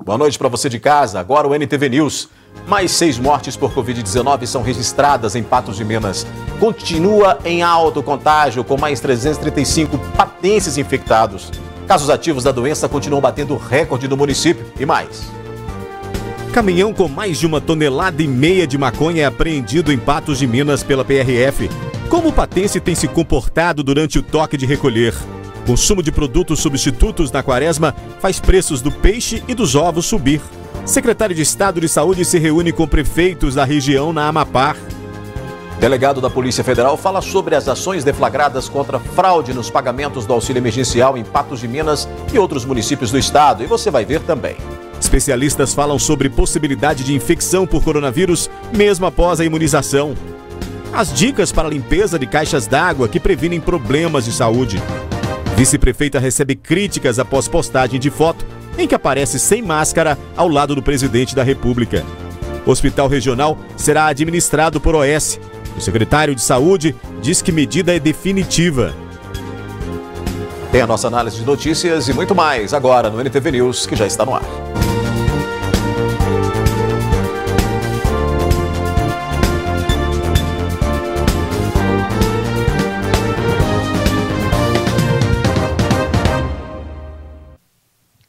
Boa noite para você de casa. Agora o NTV News. Mais 6 mortes por Covid-19 são registradas em Patos de Minas. Continua em alto contágio, com mais 335 patenses infectados. Casos ativos da doença continuam batendo recorde no município. E mais. Caminhão com mais de 1,5 toneladas de maconha é apreendido em Patos de Minas pela PRF. Como o patense tem se comportado durante o toque de recolher? Consumo de produtos substitutos na quaresma faz preços do peixe e dos ovos subir. Secretário de Estado de Saúde se reúne com prefeitos da região na Amapá. Delegado da Polícia Federal fala sobre as ações deflagradas contra fraude nos pagamentos do auxílio emergencial em Patos de Minas e outros municípios do estado. E você vai ver também. Especialistas falam sobre possibilidade de infecção por coronavírus mesmo após a imunização. As dicas para a limpeza de caixas d'água que previnem problemas de saúde. Vice-prefeita recebe críticas após postagem de foto em que aparece sem máscara ao lado do presidente da República. O hospital regional será administrado por OS. O secretário de Saúde diz que medida é definitiva. Tem a nossa análise de notícias e muito mais agora no NTV News, que já está no ar.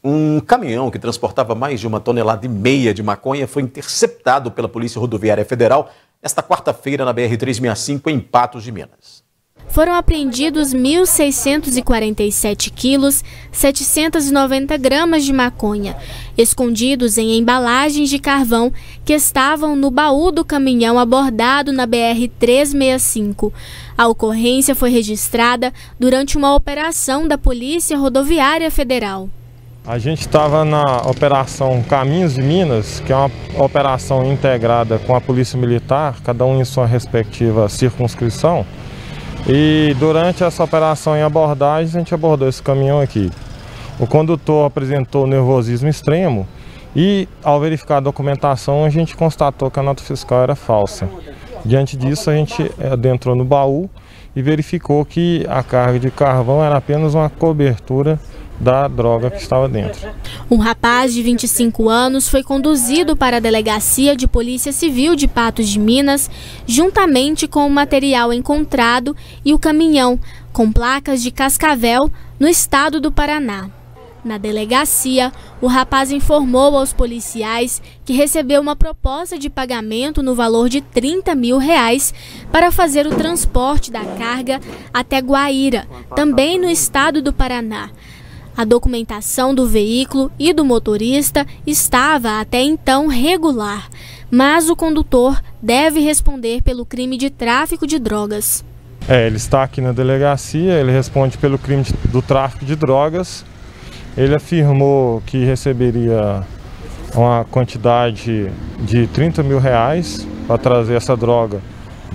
Um caminhão que transportava mais de 1,5 toneladas de maconha foi interceptado pela Polícia Rodoviária Federal esta quarta-feira na BR-365 em Patos de Minas. Foram apreendidos 1.647 quilos, 790 gramas de maconha, escondidos em embalagens de carvão que estavam no baú do caminhão abordado na BR-365. A ocorrência foi registrada durante uma operação da Polícia Rodoviária Federal. A gente estava na Operação Caminhos de Minas, que é uma operação integrada com a Polícia Militar, cada um em sua respectiva circunscrição. E durante essa operação em abordagem, a gente abordou esse caminhão aqui. O condutor apresentou nervosismo extremo e, ao verificar a documentação, a gente constatou que a nota fiscal era falsa. Diante disso, a gente adentrou no baú e verificou que a carga de carvão era apenas uma cobertura da droga que estava dentro. Um rapaz de 25 anos foi conduzido para a Delegacia de Polícia Civil de Patos de Minas, juntamente com o material encontrado e o caminhão, com placas de Cascavel, no estado do Paraná. Na delegacia, o rapaz informou aos policiais que recebeu uma proposta de pagamento no valor de R$30 mil para fazer o transporte da carga até Guaíra, também no estado do Paraná. A documentação do veículo e do motorista estava até então regular, mas o condutor deve responder pelo crime de tráfico de drogas. Ele está aqui na delegacia, ele responde pelo crime do tráfico de drogas. Ele afirmou que receberia uma quantidade de R$30 mil para trazer essa droga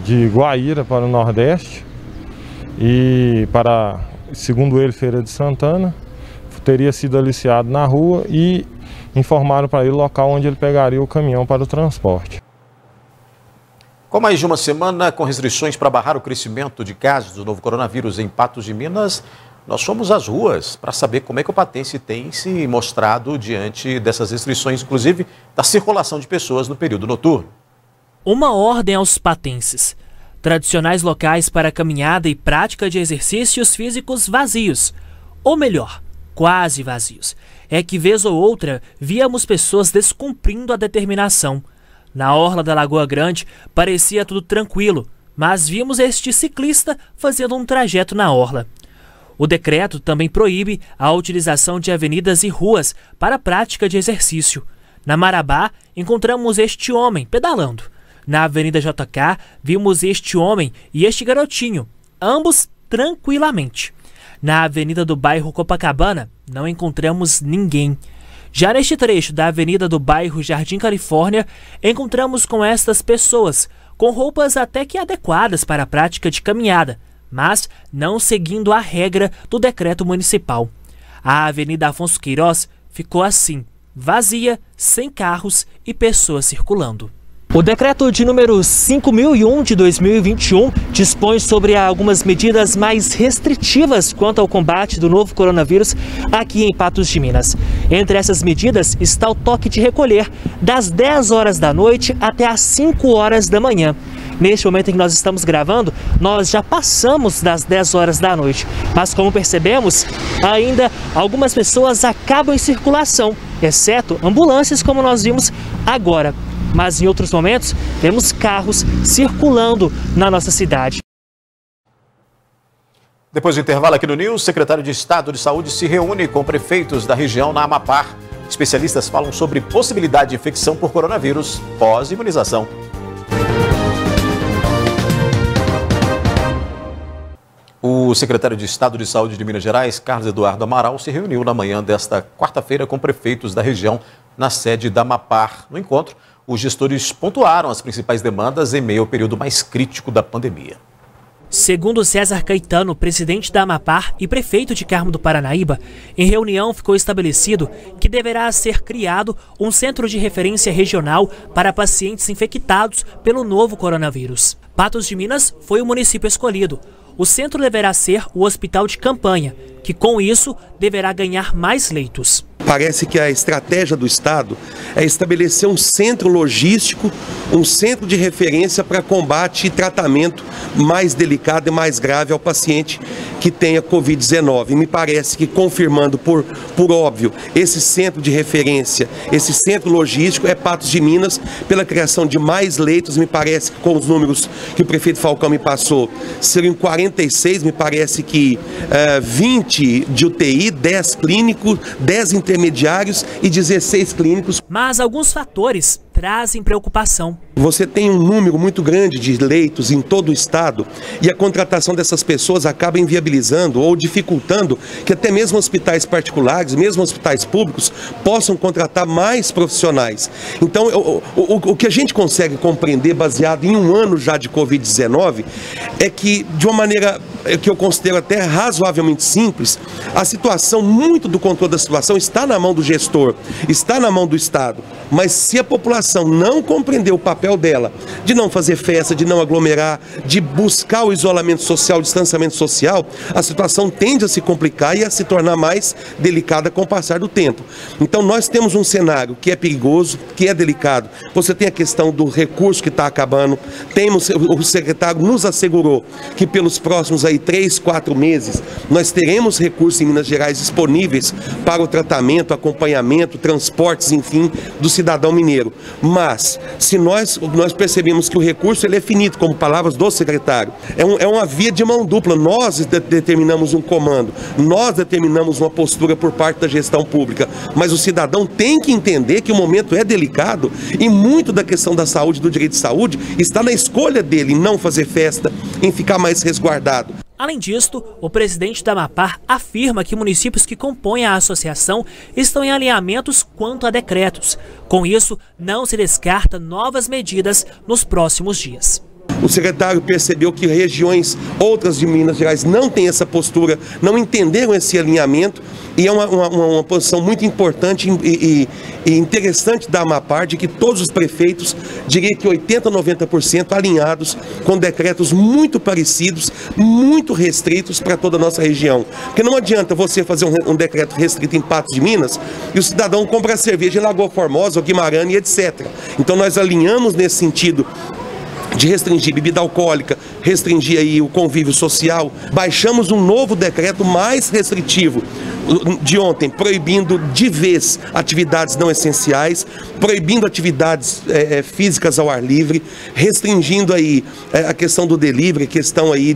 de Guaíra para o Nordeste e para, segundo ele, Feira de Santana. Teria sido aliciado na rua e informaram para ele o local onde ele pegaria o caminhão para o transporte. Com mais de uma semana com restrições para barrar o crescimento de casos do novo coronavírus em Patos de Minas, nós fomos às ruas para saber como é que o patense tem se mostrado diante dessas restrições, inclusive da circulação de pessoas no período noturno. Uma ordem aos patenses. Tradicionais locais para caminhada e prática de exercícios físicos vazios. Ou melhor, quase vazios. É que vez ou outra víamos pessoas descumprindo a determinação. Na orla da Lagoa Grande parecia tudo tranquilo, mas vimos este ciclista fazendo um trajeto na orla. O decreto também proíbe a utilização de avenidas e ruas para a prática de exercício. Na Marabá encontramos este homem pedalando. Na Avenida JK vimos este homem e este garotinho, ambos tranquilamente. Na avenida do bairro Copacabana, não encontramos ninguém. Já neste trecho da avenida do bairro Jardim Califórnia, encontramos com estas pessoas, com roupas até que adequadas para a prática de caminhada, mas não seguindo a regra do decreto municipal. A avenida Afonso Queiroz ficou assim, vazia, sem carros e pessoas circulando. O decreto de número 5.001 de 2021 dispõe sobre algumas medidas mais restritivas quanto ao combate do novo coronavírus aqui em Patos de Minas. Entre essas medidas está o toque de recolher das 10 horas da noite até as 5 horas da manhã. Neste momento em que nós estamos gravando, nós já passamos das 10 horas da noite. Mas como percebemos, ainda algumas pessoas acabam em circulação, exceto ambulâncias como nós vimos agora. Mas em outros momentos, temos carros circulando na nossa cidade. Depois do intervalo aqui no News, o secretário de Estado de Saúde se reúne com prefeitos da região na Amapá. Especialistas falam sobre possibilidade de infecção por coronavírus pós-imunização. O secretário de Estado de Saúde de Minas Gerais, Carlos Eduardo Amaral, se reuniu na manhã desta quarta-feira com prefeitos da região na sede da Amapá. No encontro, os gestores pontuaram as principais demandas em meio ao período mais crítico da pandemia. Segundo César Caetano, presidente da Amapá e prefeito de Carmo do Paranaíba, em reunião ficou estabelecido que deverá ser criado um centro de referência regional para pacientes infectados pelo novo coronavírus. Patos de Minas foi o município escolhido. O centro deverá ser o hospital de campanha, que com isso deverá ganhar mais leitos. Parece que a estratégia do Estado é estabelecer um centro logístico, um centro de referência para combate e tratamento mais delicado e mais grave ao paciente que tenha Covid-19. Me parece que, confirmando por óbvio, esse centro de referência, esse centro logístico é Patos de Minas, pela criação de mais leitos. Me parece que, com os números que o prefeito Falcão me passou, seriam 46, me parece que 20 de UTI, 10 clínicos, 10 intermediários e 16 clínicos. Mas alguns fatores trazem preocupação. Você tem um número muito grande de leitos em todo o estado e a contratação dessas pessoas acaba inviabilizando ou dificultando que até mesmo hospitais particulares, mesmo hospitais públicos, possam contratar mais profissionais. Então, o que a gente consegue compreender, baseado em um ano já de Covid-19, é que, de uma maneira que eu considero até razoavelmente simples, a situação, muito do controle da situação está na mão do gestor, está na mão do Estado. Mas se a população não compreender o papel dela, de não fazer festa, de não aglomerar, de buscar o isolamento social, o distanciamento social, a situação tende a se complicar e a se tornar mais delicada com o passar do tempo. Então nós temos um cenário que é perigoso, que é delicado. Você tem a questão do recurso que está acabando, o secretário nos assegurou que pelos próximos 3, 4 meses, nós teremos recursos em Minas Gerais disponíveis para o tratamento, acompanhamento, transportes, enfim, do cidadão mineiro. Mas, se nós percebemos que o recurso ele é finito, como palavras do secretário, é uma via de mão dupla. Nós determinamos um comando, nós determinamos uma postura por parte da gestão pública, mas o cidadão tem que entender que o momento é delicado e muito da questão da saúde, do direito de saúde, está na escolha dele em não fazer festa, em ficar mais resguardado. Além disto, o presidente da Amapá afirma que municípios que compõem a associação estão em alinhamentos quanto a decretos. Com isso, não se descarta novas medidas nos próximos dias. O secretário percebeu que regiões outras de Minas Gerais não têm essa postura, não entenderam esse alinhamento, e é uma posição muito importante e interessante da Amapá, de que todos os prefeitos, diria que 80% a 90% alinhados com decretos muito parecidos, muito restritos para toda a nossa região. Porque não adianta você fazer um decreto restrito em Patos de Minas e o cidadão compra cerveja em Lagoa Formosa, ou Guimarães, etc. Então nós alinhamos nesse sentido de restringir bebida alcoólica, restringir aí o convívio social. Baixamos um novo decreto mais restritivo de ontem, proibindo de vez atividades não essenciais, proibindo atividades físicas ao ar livre, restringindo aí a questão do delivery, questão aí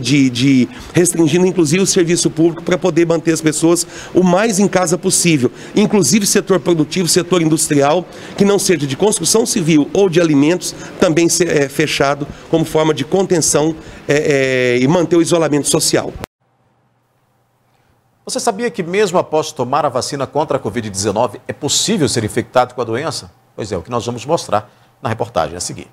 restringindo inclusive o serviço público para poder manter as pessoas o mais em casa possível, inclusive setor produtivo, setor industrial, que não seja de construção civil ou de alimentos, também fechado como forma de contenção e manter o isolamento social. Você sabia que mesmo após tomar a vacina contra a Covid-19 é possível ser infectado com a doença? Pois é, o que nós vamos mostrar na reportagem a seguir.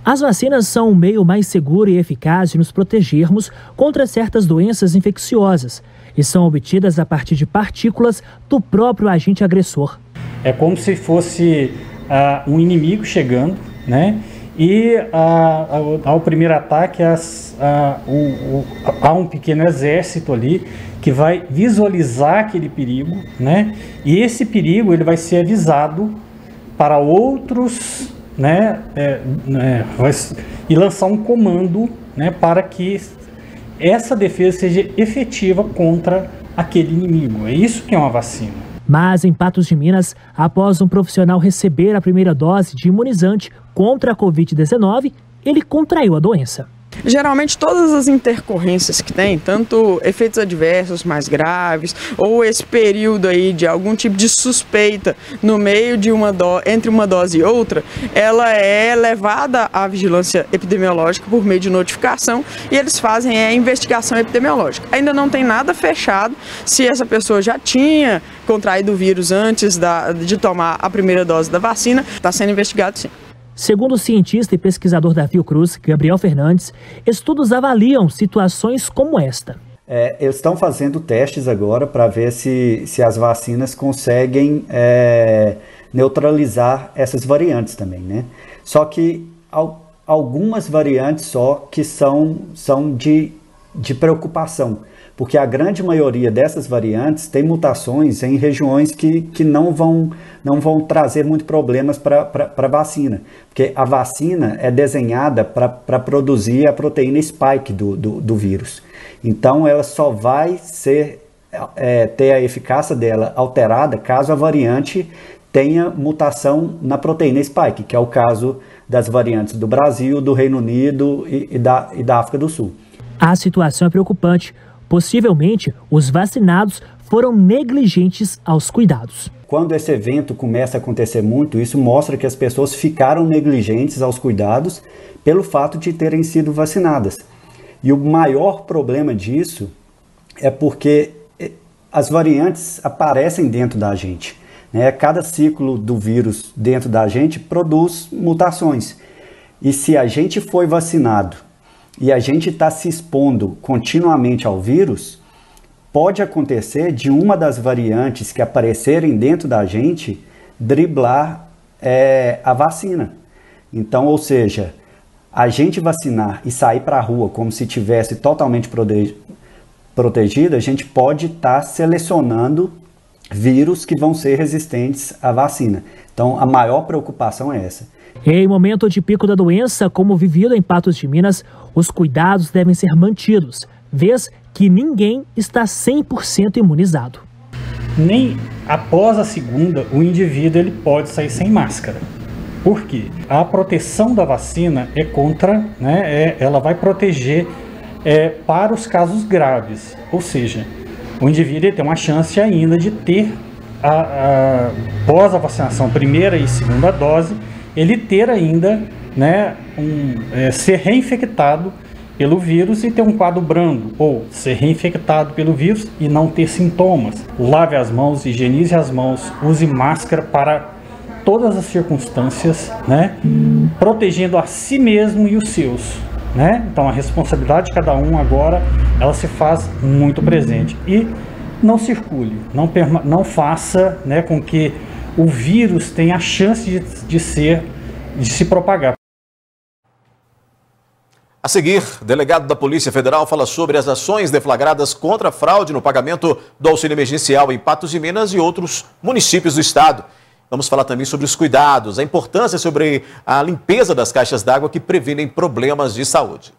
As vacinas são o meio mais seguro e eficaz de nos protegermos contra certas doenças infecciosas e são obtidas a partir de partículas do próprio agente agressor. É como se fosse um inimigo chegando, né? E ao primeiro ataque, há um pequeno exército ali que vai visualizar aquele perigo, né? E esse perigo ele vai ser avisado para outros, né? E lançar um comando, né? Para que essa defesa seja efetiva contra aquele inimigo. É isso que é uma vacina. Mas em Patos de Minas, após um profissional receber a primeira dose de imunizante contra a Covid-19, ele contraiu a doença. Geralmente todas as intercorrências que tem, tanto efeitos adversos mais graves, ou esse período aí de algum tipo de suspeita no meio de entre uma dose e outra, ela é levada à vigilância epidemiológica por meio de notificação e eles fazem a investigação epidemiológica. Ainda não tem nada fechado se essa pessoa já tinha contraído o vírus antes de tomar a primeira dose da vacina, está sendo investigado sim. Segundo o cientista e pesquisador da Fiocruz, Gabriel Fernandes, estudos avaliam situações como esta. Eles estão fazendo testes agora para ver se as vacinas conseguem neutralizar essas variantes também, né? Só que algumas variantes só que são de preocupação, porque a grande maioria dessas variantes tem mutações em regiões que não vão trazer muito problemas para a vacina, porque a vacina é desenhada para produzir a proteína spike do vírus. Então ela só vai ter a eficácia dela alterada caso a variante tenha mutação na proteína spike, que é o caso das variantes do Brasil, do Reino Unido e da África do Sul. A situação é preocupante. Possivelmente, os vacinados foram negligentes aos cuidados. Quando esse evento começa a acontecer muito, isso mostra que as pessoas ficaram negligentes aos cuidados pelo fato de terem sido vacinadas. E o maior problema disso é porque as variantes aparecem dentro da gente, né? Cada ciclo do vírus dentro da gente produz mutações. E se a gente foi vacinado e a gente está se expondo continuamente ao vírus, pode acontecer de uma das variantes que aparecerem dentro da gente driblar a vacina. Então, ou seja, a gente vacinar e sair para a rua como se tivesse totalmente protegido, a gente pode estar selecionando vírus que vão ser resistentes à vacina. Então, a maior preocupação é essa. Em momento de pico da doença, como vivido em Patos de Minas, os cuidados devem ser mantidos, vez que ninguém está 100% imunizado. Nem após a segunda, o indivíduo ele pode sair sem máscara. Por quê? A proteção da vacina é contra, né, ela vai proteger para os casos graves. Ou seja, o indivíduo tem uma chance ainda de ter, após a vacinação, primeira e segunda dose, ele ter ainda, né, ser reinfectado pelo vírus e ter um quadro brando, ou ser reinfectado pelo vírus e não ter sintomas. Lave as mãos, higienize as mãos, use máscara para todas as circunstâncias, né, protegendo a si mesmo e os seus, né? Então a responsabilidade de cada um agora, ela se faz muito presente. E não circule, não faça, né, com que o vírus tenha a chance de se propagar. A seguir, o delegado da Polícia Federal fala sobre as ações deflagradas contra a fraude no pagamento do auxílio emergencial em Patos de Minas e outros municípios do estado. Vamos falar também sobre os cuidados, a importância sobre a limpeza das caixas d'água que previnem problemas de saúde.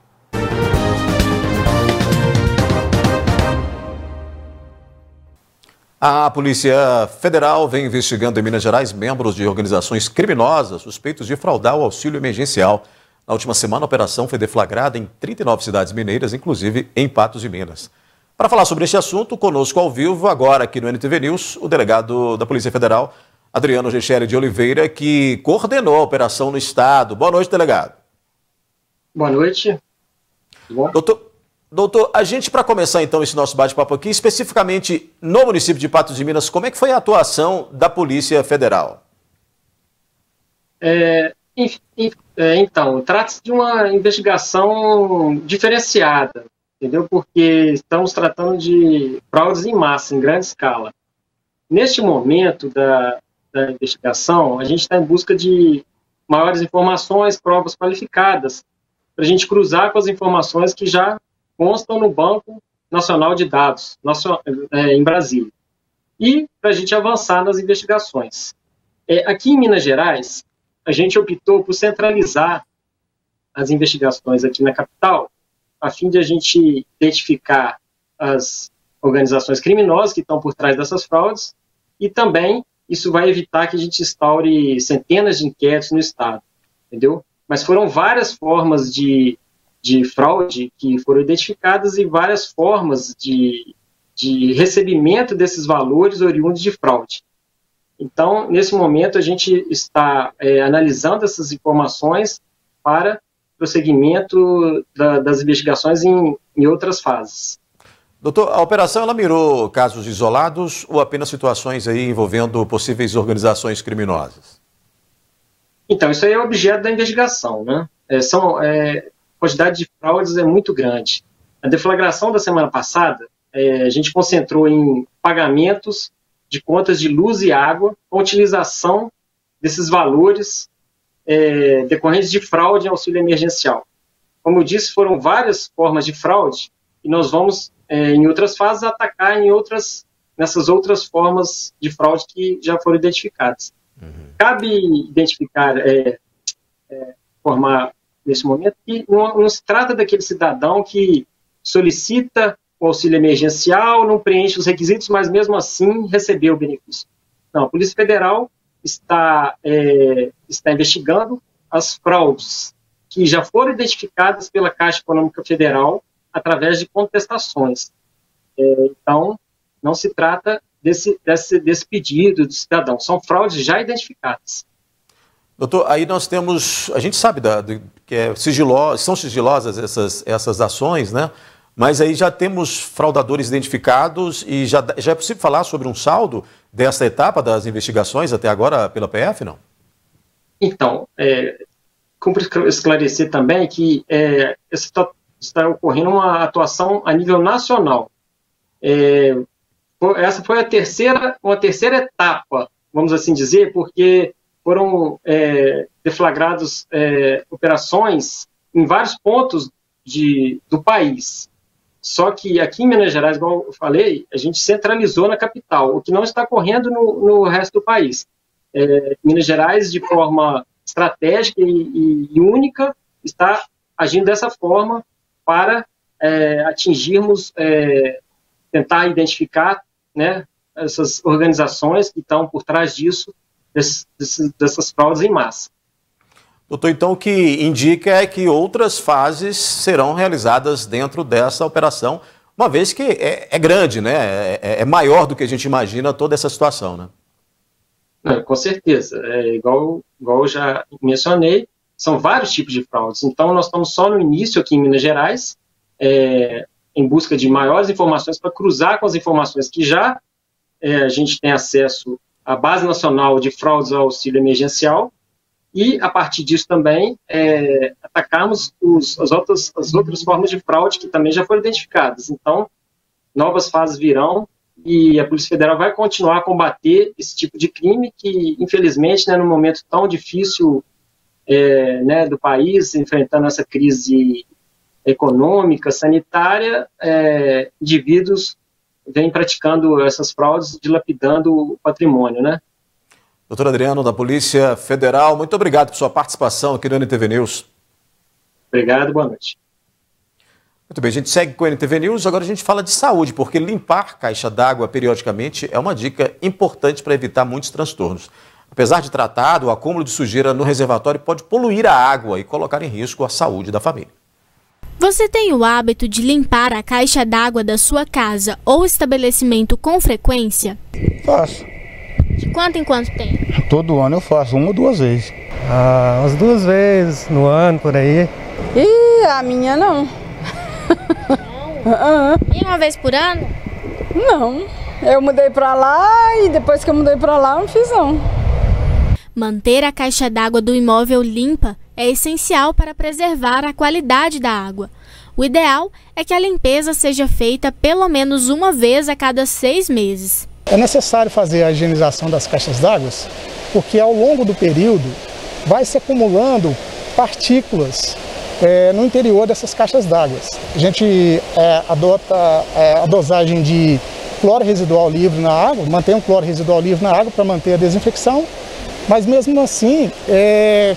A Polícia Federal vem investigando em Minas Gerais membros de organizações criminosas suspeitos de fraudar o auxílio emergencial. Na última semana, a operação foi deflagrada em 39 cidades mineiras, inclusive em Patos de Minas. Para falar sobre este assunto, conosco ao vivo, agora aqui no NTV News, o delegado da Polícia Federal, Adriano Gecheri de Oliveira, que coordenou a operação no estado. Boa noite, delegado. Boa noite. Bom. Doutor, a gente, para começar então esse nosso bate-papo aqui, especificamente no município de Patos de Minas, como é que foi a atuação da Polícia Federal? Então, trata-se de uma investigação diferenciada, entendeu? Porque estamos tratando de fraudes em massa, em grande escala. Neste momento da investigação, a gente está em busca de maiores informações, provas qualificadas, para a gente cruzar com as informações que já constam no Banco Nacional de Dados em Brasília. E para a gente avançar nas investigações. Aqui em Minas Gerais, a gente optou por centralizar as investigações aqui na capital, a fim de a gente identificar as organizações criminosas que estão por trás dessas fraudes, e também isso vai evitar que a gente instaure centenas de inquéritos no Estado, entendeu? Mas foram várias formas de fraude que foram identificadas e várias formas de recebimento desses valores oriundos de fraude. Então, nesse momento, a gente está analisando essas informações para prosseguimento das investigações em outras fases. Doutor, a operação ela mirou casos isolados ou apenas situações aí envolvendo possíveis organizações criminosas? Então, isso aí é objeto da investigação, né? A quantidade de fraudes é muito grande. A deflagração da semana passada, a gente concentrou em pagamentos de contas de luz e água com utilização desses valores decorrentes de fraude em auxílio emergencial. Como eu disse, foram várias formas de fraude e nós vamos, em outras fases, atacar nessas outras formas de fraude que já foram identificadas. Cabe identificar, informar nesse momento que não se trata daquele cidadão que solicita o auxílio emergencial, não preenche os requisitos, mas mesmo assim recebeu o benefício. Não, a Polícia Federal está investigando as fraudes que já foram identificadas pela Caixa Econômica Federal através de contestações. Então, não se trata desse pedido do cidadão, são fraudes já identificadas. Doutor, aí nós temos, a gente sabe que são sigilosas essas ações, né? Mas aí já temos fraudadores identificados e já é possível falar sobre um saldo dessa etapa das investigações até agora pela PF, não? Então, cumpre esclarecer também que está ocorrendo uma atuação a nível nacional. Essa foi uma terceira etapa, vamos assim dizer, porque foram deflagrados operações em vários pontos do país. Só que aqui em Minas Gerais, igual eu falei, a gente centralizou na capital, o que não está ocorrendo no resto do país. Minas Gerais, de forma estratégica e única, está agindo dessa forma para atingirmos, tentar identificar, né, essas organizações que estão por trás disso, dessas fraudes em massa. Doutor, então o que indica é que outras fases serão realizadas dentro dessa operação, uma vez que é grande, né? É maior do que a gente imagina toda essa situação, né? Com certeza. Igual eu já mencionei, são vários tipos de fraudes. Então, nós estamos só no início aqui em Minas Gerais, em busca de maiores informações para cruzar com as informações que já a gente tem acesso à Base Nacional de Fraudes ao Auxílio Emergencial, e, a partir disso também, atacarmos as outras formas de fraude que também já foram identificadas. Então, novas fases virão e a Polícia Federal vai continuar a combater esse tipo de crime que, infelizmente, né, num momento tão difícil né, do país, enfrentando essa crise econômica, sanitária, indivíduos vêm praticando essas fraudes, dilapidando o patrimônio, né? Doutor Adriano, da Polícia Federal, muito obrigado por sua participação aqui no NTV News. Obrigado, boa noite. Muito bem, a gente segue com o NTV News, agora a gente fala de saúde, porque limpar caixa d'água periodicamente é uma dica importante para evitar muitos transtornos. Apesar de tratado, o acúmulo de sujeira no reservatório pode poluir a água e colocar em risco a saúde da família. Você tem o hábito de limpar a caixa d'água da sua casa ou estabelecimento com frequência? Faço. De quanto em quanto tempo? Todo ano eu faço, 1 ou 2 vezes. Umas 2 vezes no ano, por aí. A minha não. E uma vez por ano? Não. Eu mudei pra lá e depois que eu mudei pra lá, eu não fiz não. Manter a caixa d'água do imóvel limpa é essencial para preservar a qualidade da água. O ideal é que a limpeza seja feita pelo menos uma vez a cada 6 meses. É necessário fazer a higienização das caixas d'água, porque ao longo do período vai se acumulando partículas no interior dessas caixas d'água. A gente adota a dosagem de cloro residual livre na água, mantém um cloro residual livre na água para manter a desinfecção, mas mesmo assim,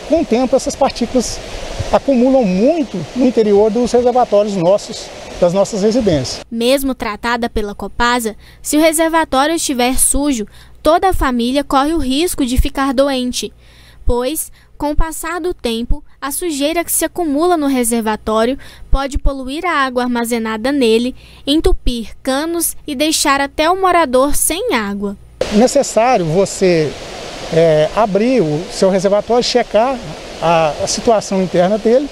com o tempo, essas partículas acumulam muito no interior dos reservatórios nossos, das nossas residências. Mesmo tratada pela Copasa, se o reservatório estiver sujo, toda a família corre o risco de ficar doente, pois, com o passar do tempo, a sujeira que se acumula no reservatório pode poluir a água armazenada nele, entupir canos e deixar até o morador sem água. É necessário você abrir o seu reservatório, checar a situação interna dele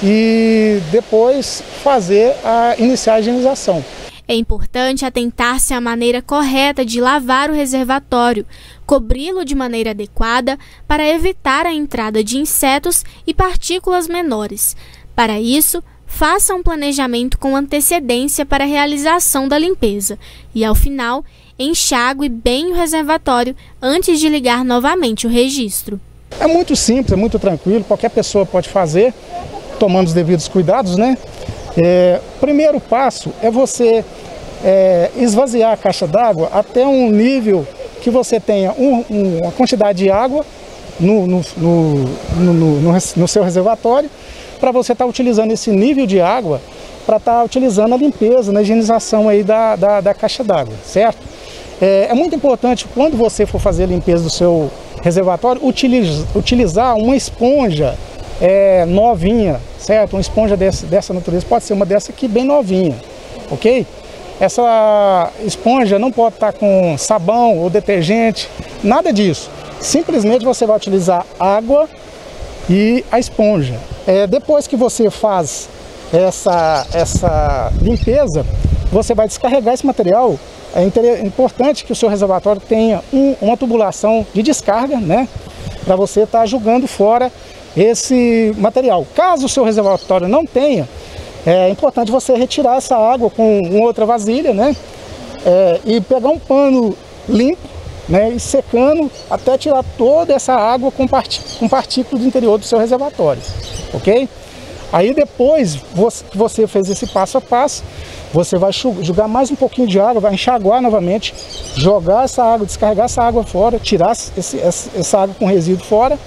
e depois iniciar a higienização. É importante atentar-se à maneira correta de lavar o reservatório, cobri-lo de maneira adequada para evitar a entrada de insetos e partículas menores. Para isso, faça um planejamento com antecedência para a realização da limpeza e, ao final, enxague bem o reservatório antes de ligar novamente o registro. É muito simples, é muito tranquilo, qualquer pessoa pode fazer, tomando os devidos cuidados, né? O primeiro passo é você esvaziar a caixa d'água até um nível que você tenha uma quantidade de água no seu reservatório, para você estar utilizando esse nível de água para estar utilizando a limpeza, na higienização aí da caixa d'água, certo? É muito importante, quando você for fazer a limpeza do seu reservatório, utilizar uma esponja novinha, certo? Uma esponja dessa natureza, pode ser uma dessa aqui bem novinha, ok? Essa esponja não pode estar com sabão ou detergente, nada disso. Simplesmente você vai utilizar água e a esponja. Depois que você faz essa limpeza, você vai descarregar esse material. É importante que o seu reservatório tenha uma tubulação de descarga, né? Para você estar jogando fora esse material. Caso o seu reservatório não tenha, é importante você retirar essa água com outra vasilha, né? E pegar um pano limpo, né? E secando até tirar toda essa água com partículas do interior do seu reservatório, ok? Aí depois que você fez esse passo a passo, você vai jogar mais um pouquinho de água, vai enxaguar novamente, jogar essa água, descarregar essa água fora, tirar essa água com resíduo fora.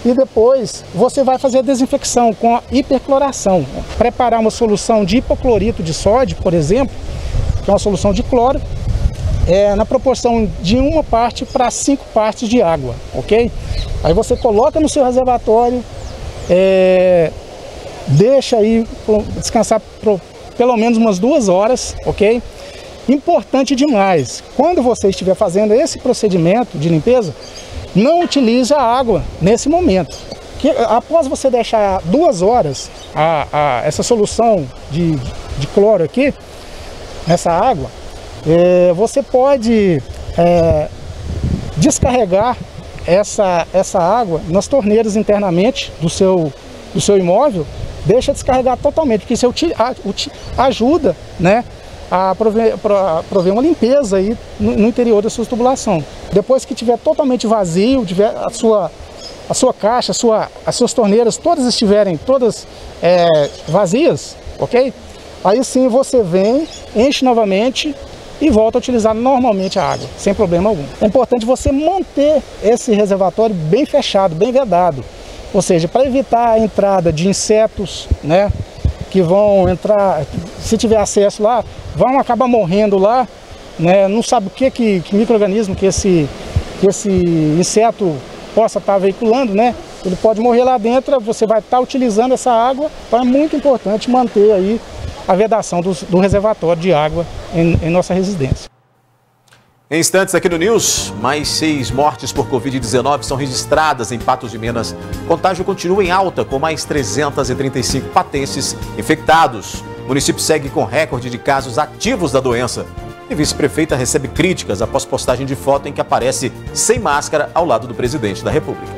E depois você vai fazer a desinfecção com a hipercloração. Preparar uma solução de hipoclorito de sódio, por exemplo, que é uma solução de cloro, na proporção de 1 parte para 5 partes de água, ok? Aí você coloca no seu reservatório, deixa aí descansar por pelo menos umas 2 horas, ok? Importante demais, quando você estiver fazendo esse procedimento de limpeza, não utilize a água nesse momento. Após você deixar 2 horas essa solução de cloro aqui, nessa água, você pode descarregar essa água nas torneiras internamente do seu imóvel. Deixa descarregar totalmente, porque isso ajuda, né, a prover uma limpeza aí no interior da sua tubulação. Depois que estiver totalmente vazio, tiver a sua caixa, as suas torneiras todas estiverem vazias, ok? Aí sim você vem, enche novamente e volta a utilizar normalmente a água, sem problema algum. É importante você manter esse reservatório bem fechado, bem vedado. Ou seja, para evitar a entrada de insetos, né, que vão entrar, se tiver acesso lá, vão acabar morrendo lá, né, não sabe o que micro-organismo que esse inseto possa estar veiculando, né, ele pode morrer lá dentro, você vai estar utilizando essa água, então é muito importante manter aí a vedação do reservatório de água em nossa residência. Em instantes aqui no News, mais 6 mortes por Covid-19 são registradas em Patos de Minas. O contágio continua em alta, com mais 335 patenses infectados. O município segue com recorde de casos ativos da doença. E vice-prefeita recebe críticas após postagem de foto em que aparece sem máscara ao lado do presidente da República.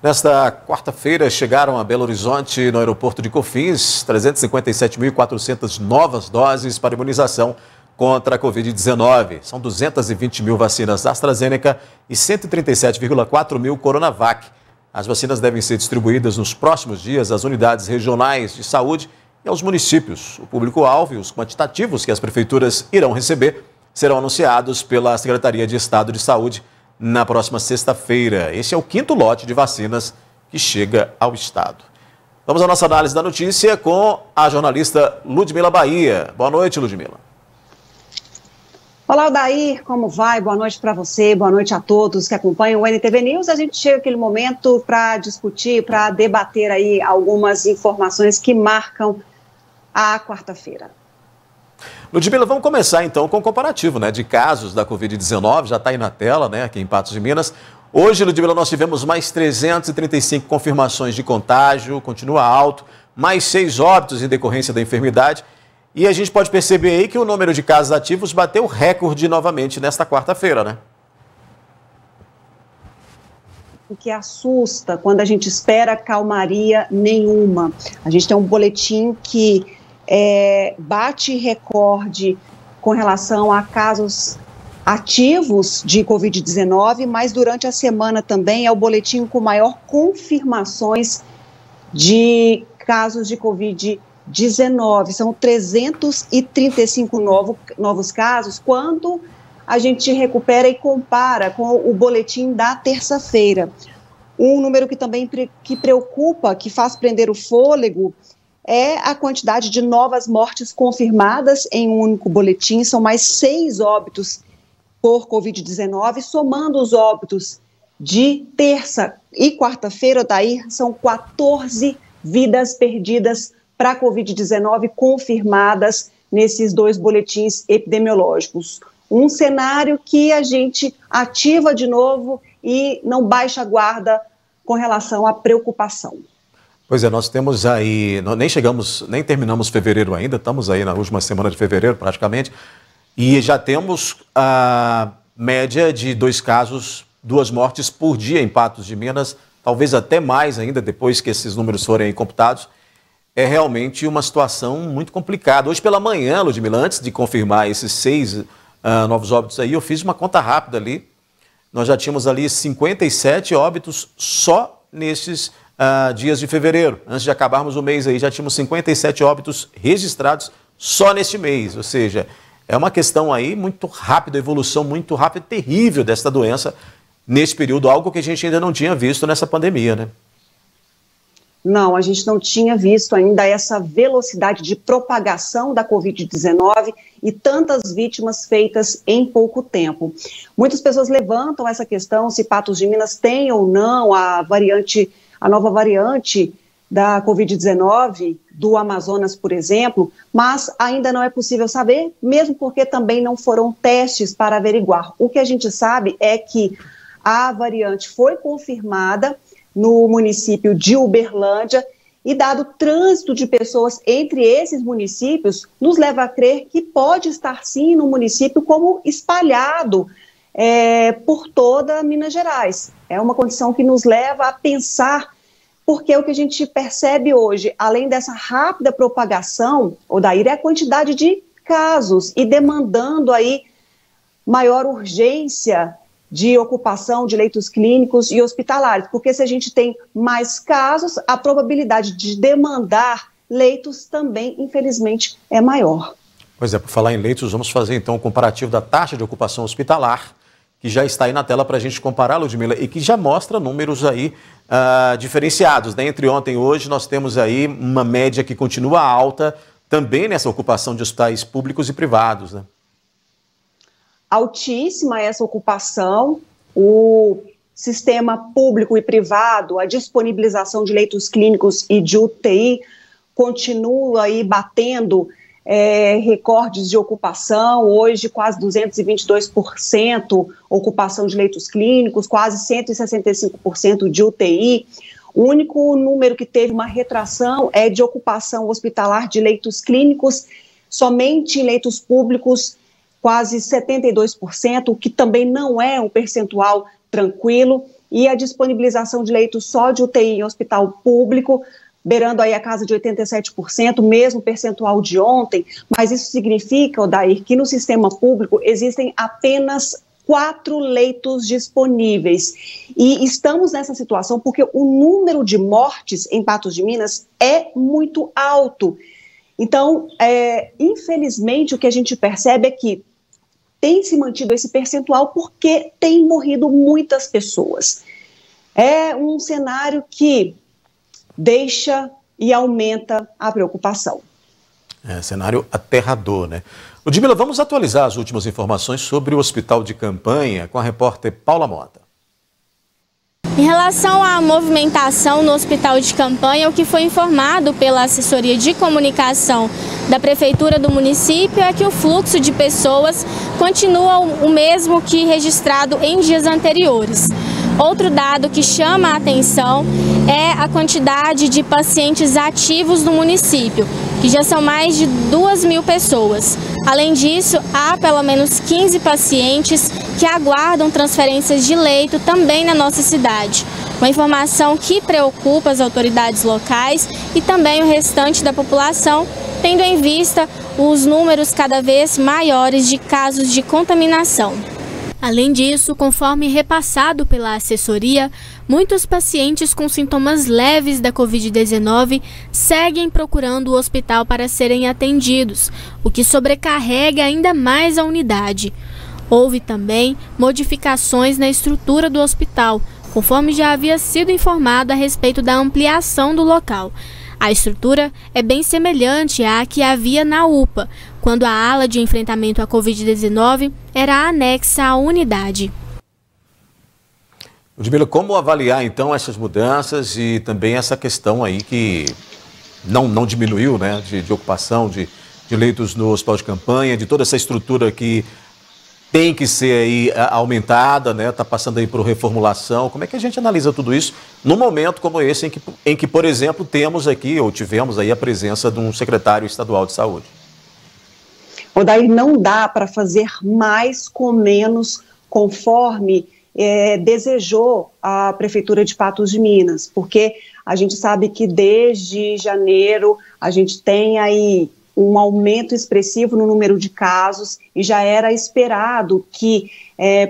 Nesta quarta-feira, chegaram a Belo Horizonte, no aeroporto de Cofins, 357.400 novas doses para imunização contra a Covid-19. São 220 mil vacinas AstraZeneca e 137,4 mil Coronavac. As vacinas devem ser distribuídas nos próximos dias às unidades regionais de saúde e aos municípios. O público-alvo e os quantitativos que as prefeituras irão receber serão anunciados pela Secretaria de Estado de Saúde na próxima sexta-feira. Esse é o 5º lote de vacinas que chega ao Estado. Vamos à nossa análise da notícia com a jornalista Ludmila Bahia. Boa noite, Ludmila. Olá, Odair, como vai? Boa noite para você, boa noite a todos que acompanham o NTV News. A gente chega aquele momento para discutir, para debater aí algumas informações que marcam a quarta-feira. Ludmila, vamos começar então com o comparativo, né, de casos da Covid-19, já está aí na tela, né, aqui em Patos de Minas. Hoje, Ludmila, nós tivemos mais 335 confirmações de contágio, continua alto, mais 6 óbitos em decorrência da enfermidade. E a gente pode perceber aí que o número de casos ativos bateu recorde novamente nesta quarta-feira, né? O que assusta quando a gente espera calmaria nenhuma. A gente tem um boletim que bate recorde com relação a casos ativos de Covid-19, mas durante a semana também é o boletim com maior confirmações de casos de Covid-19. São 335 novos casos, quando a gente recupera e compara com o boletim da terça-feira. Um número que também que preocupa, que faz prender o fôlego, é a quantidade de novas mortes confirmadas em um único boletim. São mais 6 óbitos por Covid-19, somando os óbitos de terça e quarta-feira, daí são 14 vidas perdidas para a Covid-19 confirmadas nesses 2 boletins epidemiológicos. Um cenário que a gente ativa de novo e não baixa a guarda com relação à preocupação. Pois é, nós temos aí, nem terminamos fevereiro ainda, estamos aí na última semana de fevereiro praticamente, e já temos a média de 2 casos, 2 mortes por dia em Patos de Minas, talvez até mais ainda depois que esses números forem computados. É realmente uma situação muito complicada. Hoje pela manhã, Ludmila, antes de confirmar esses 6 novos óbitos aí, eu fiz uma conta rápida ali. Nós já tínhamos ali 57 óbitos só nesses dias de fevereiro. Antes de acabarmos o mês aí, já tínhamos 57 óbitos registrados só neste mês. Ou seja, é uma questão aí muito rápida, evolução muito rápida, terrível desta doença nesse período, algo que a gente ainda não tinha visto nessa pandemia, né? Não, a gente não tinha visto ainda essa velocidade de propagação da Covid-19 e tantas vítimas feitas em pouco tempo. Muitas pessoas levantam essa questão se Patos de Minas tem ou não a nova variante da Covid-19 do Amazonas, por exemplo, mas ainda não é possível saber, mesmo porque também não foram testes para averiguar. O que a gente sabe é que a variante foi confirmada no município de Uberlândia, e dado o trânsito de pessoas entre esses municípios, nos leva a crer que pode estar sim no município como espalhado por toda Minas Gerais. É uma condição que nos leva a pensar, porque o que a gente percebe hoje, além dessa rápida propagação, Odair, é a quantidade de casos e demandando aí maior urgência de ocupação de leitos clínicos e hospitalares, porque se a gente tem mais casos, a probabilidade de demandar leitos também, infelizmente, é maior. Pois é, por falar em leitos, vamos fazer então um comparativo da taxa de ocupação hospitalar, que já está aí na tela para a gente comparar, Ludmila, e que já mostra números aí diferenciados, né? Entre ontem e hoje nós temos aí uma média que continua alta, também nessa ocupação de hospitais públicos e privados, né? Altíssima essa ocupação, o sistema público e privado, a disponibilização de leitos clínicos e de UTI continua aí batendo recordes de ocupação, hoje quase 222% ocupação de leitos clínicos, quase 165% de UTI. O único número que teve uma retração é de ocupação hospitalar de leitos clínicos, somente em leitos públicos, quase 72%, o que também não é um percentual tranquilo, e a disponibilização de leitos só de UTI em hospital público beirando aí a casa de 87%, mesmo percentual de ontem, mas isso significa, Odair, que no sistema público existem apenas 4 leitos disponíveis. E estamos nessa situação porque o número de mortes em Patos de Minas é muito alto. Então, infelizmente, o que a gente percebe é que tem se mantido esse percentual porque tem morrido muitas pessoas. É um cenário que deixa e aumenta a preocupação. Cenário aterrador, né? Ludmila, vamos atualizar as últimas informações sobre o hospital de campanha com a repórter Paula Mota. Em relação à movimentação no hospital de campanha, o que foi informado pela assessoria de comunicação da prefeitura do município é que o fluxo de pessoas continua o mesmo que registrado em dias anteriores. Outro dado que chama a atenção é a quantidade de pacientes ativos no município, que já são mais de 2.000 pessoas. Além disso, há pelo menos 15 pacientes que aguardam transferências de leito também na nossa cidade. Uma informação que preocupa as autoridades locais e também o restante da população, tendo em vista os números cada vez maiores de casos de contaminação. Além disso, conforme repassado pela assessoria, muitos pacientes com sintomas leves da Covid-19 seguem procurando o hospital para serem atendidos, o que sobrecarrega ainda mais a unidade. Houve também modificações na estrutura do hospital, conforme já havia sido informado a respeito da ampliação do local. A estrutura é bem semelhante à que havia na UPA, quando a ala de enfrentamento à Covid-19 era anexa à unidade. Ludmila, como avaliar então essas mudanças e também essa questão aí que não diminuiu, né, de ocupação de leitos no hospital de campanha, de toda essa estrutura que tem que ser aí aumentada, né? Está passando aí por reformulação. Como é que a gente analisa tudo isso num momento como esse em que, por exemplo, tivemos aí a presença de um secretário estadual de saúde? Odair, não dá para fazer mais com menos, conforme desejou a Prefeitura de Patos de Minas, porque a gente sabe que desde janeiro a gente tem aí um aumento expressivo no número de casos e já era esperado que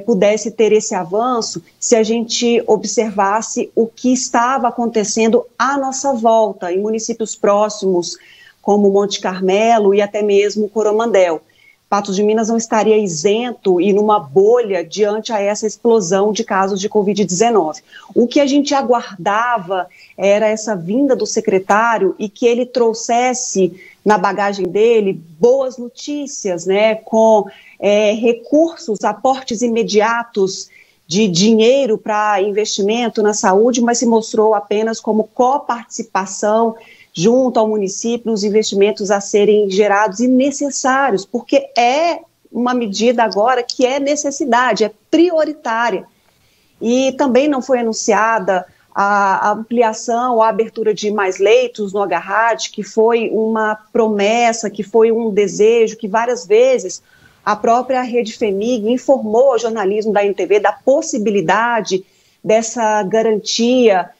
pudesse ter esse avanço se a gente observasse o que estava acontecendo à nossa volta, em municípios próximos, como Monte Carmelo e até mesmo Coromandel. Patos de Minas não estaria isento e numa bolha diante a essa explosão de casos de Covid-19. O que a gente aguardava era essa vinda do secretário e que ele trouxesse na bagagem dele boas notícias, né, com recursos, aportes imediatos de dinheiro para investimento na saúde, mas se mostrou apenas como coparticipação junto ao município nos investimentos a serem gerados e necessários, porque é uma medida agora que é necessidade, é prioritária. E também não foi anunciada a ampliação, a abertura de mais leitos no Agarrate, que foi uma promessa, que foi um desejo, que várias vezes a própria Rede FEMIG informou ao jornalismo da NTV da possibilidade dessa garantia,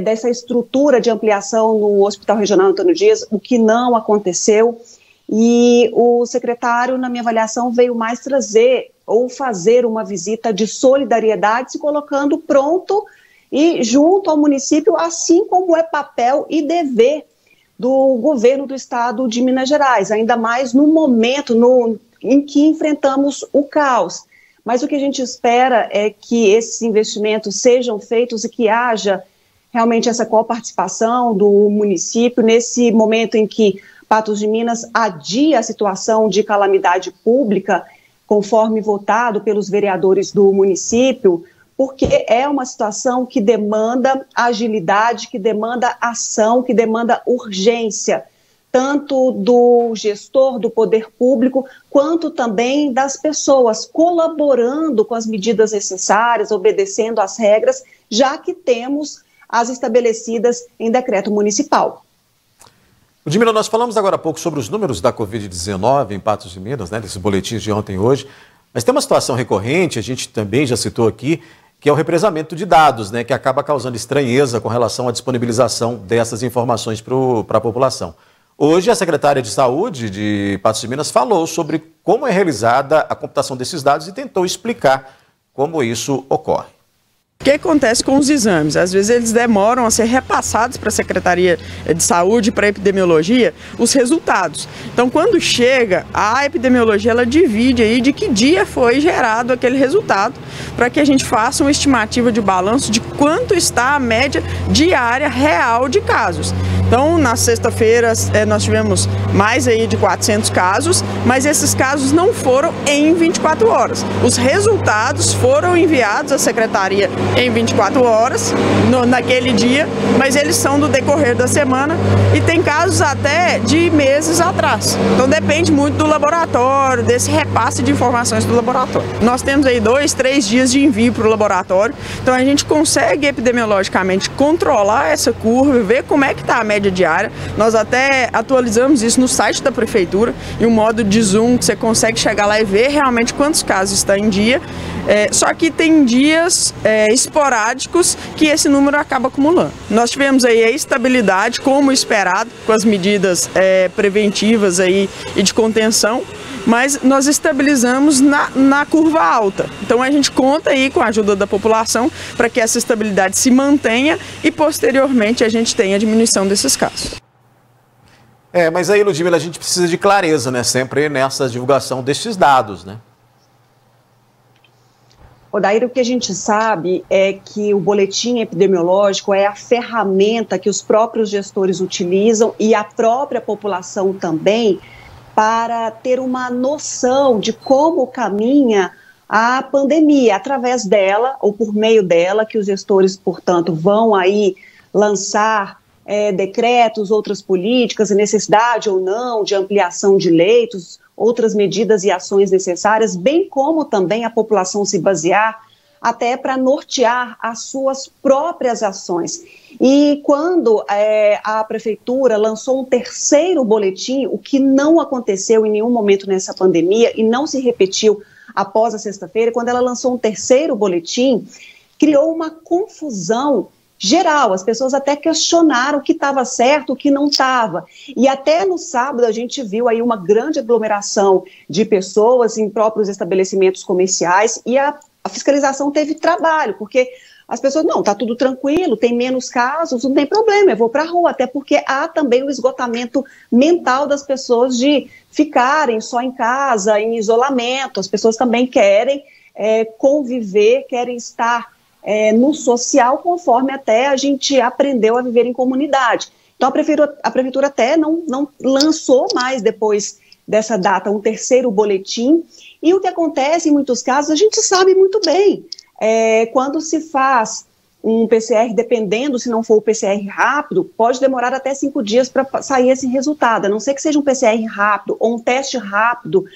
dessa estrutura de ampliação no Hospital Regional Antônio Dias, o que não aconteceu. E o secretário, na minha avaliação, veio mais trazer ou fazer uma visita de solidariedade, se colocando pronto e junto ao município, assim como é papel e dever do governo do estado de Minas Gerais, ainda mais no momento em que enfrentamos o caos. Mas o que a gente espera é que esses investimentos sejam feitos e que haja realmente essa coparticipação do município nesse momento em que Patos de Minas adia a situação de calamidade pública, conforme votado pelos vereadores do município, porque é uma situação que demanda agilidade, que demanda ação, que demanda urgência, tanto do gestor do poder público, quanto também das pessoas, colaborando com as medidas necessárias, obedecendo às regras, já que temos as estabelecidas em decreto municipal. Ludmila, nós falamos agora há pouco sobre os números da Covid-19 em Patos de Minas, né, desses boletins de ontem e hoje, mas tem uma situação recorrente, a gente também já citou aqui, que é o represamento de dados, né, que acaba causando estranheza com relação à disponibilização dessas informações para a população. Hoje, a secretária de Saúde de Patos de Minas falou sobre como é realizada a computação desses dados e tentou explicar como isso ocorre. O que acontece com os exames? Às vezes eles demoram a ser repassados para a Secretaria de Saúde, para a Epidemiologia, os resultados. Então, quando chega, a epidemiologia ela divide aí de que dia foi gerado aquele resultado, para que a gente faça uma estimativa de balanço de quanto está a média diária real de casos. Então, na sexta-feira, nós tivemos mais aí de 400 casos, mas esses casos não foram em 24 horas. Os resultados foram enviados à Secretaria em 24 horas, naquele dia, mas eles são do decorrer da semana e tem casos até de meses atrás. Então, depende muito do laboratório, desse repasse de informações do laboratório. Nós temos aí 2, 3 dias de envio para o laboratório, então a gente consegue epidemiologicamente controlar essa curva, ver como é que está a média diária. Nós até atualizamos isso no site da prefeitura, em um modo de zoom que você consegue chegar lá e ver realmente quantos casos está em dia. Só que tem dias esporádicos que esse número acaba acumulando. Nós tivemos aí a estabilidade, como esperado, com as medidas preventivas aí e de contenção, mas nós estabilizamos na curva alta. Então a gente conta aí com a ajuda da população para que essa estabilidade se mantenha e posteriormente a gente tenha a diminuição desses casos. Mas aí, Ludmila, a gente precisa de clareza, né? Sempre nessa divulgação destes dados, né? Odair, o que a gente sabe é que o boletim epidemiológico é a ferramenta que os próprios gestores utilizam e a própria população também para ter uma noção de como caminha a pandemia, através dela ou por meio dela, que os gestores, portanto, vão aí lançar decretos, outras políticas, necessidade ou não de ampliação de leitos, outras medidas e ações necessárias, bem como também a população se basear até para nortear as suas próprias ações. E quando a prefeitura lançou um terceiro boletim, o que não aconteceu em nenhum momento nessa pandemia e não se repetiu após a sexta-feira, quando ela lançou um terceiro boletim, criou uma confusão geral. As pessoas até questionaram o que estava certo, o que não estava. E até no sábado a gente viu aí uma grande aglomeração de pessoas em próprios estabelecimentos comerciais e a fiscalização teve trabalho, porque as pessoas, não, está tudo tranquilo, tem menos casos, não tem problema, eu vou para a rua, até porque há também o esgotamento mental das pessoas de ficarem só em casa, em isolamento. As pessoas também querem conviver, querem estar no social, conforme até a gente aprendeu a viver em comunidade. Então a prefeitura até não lançou mais depois dessa data um terceiro boletim, e o que acontece em muitos casos a gente sabe muito bem. Quando se faz um PCR, dependendo se não for o PCR rápido, pode demorar até 5 dias para sair esse resultado, a não ser que seja um PCR rápido ou um teste rápido,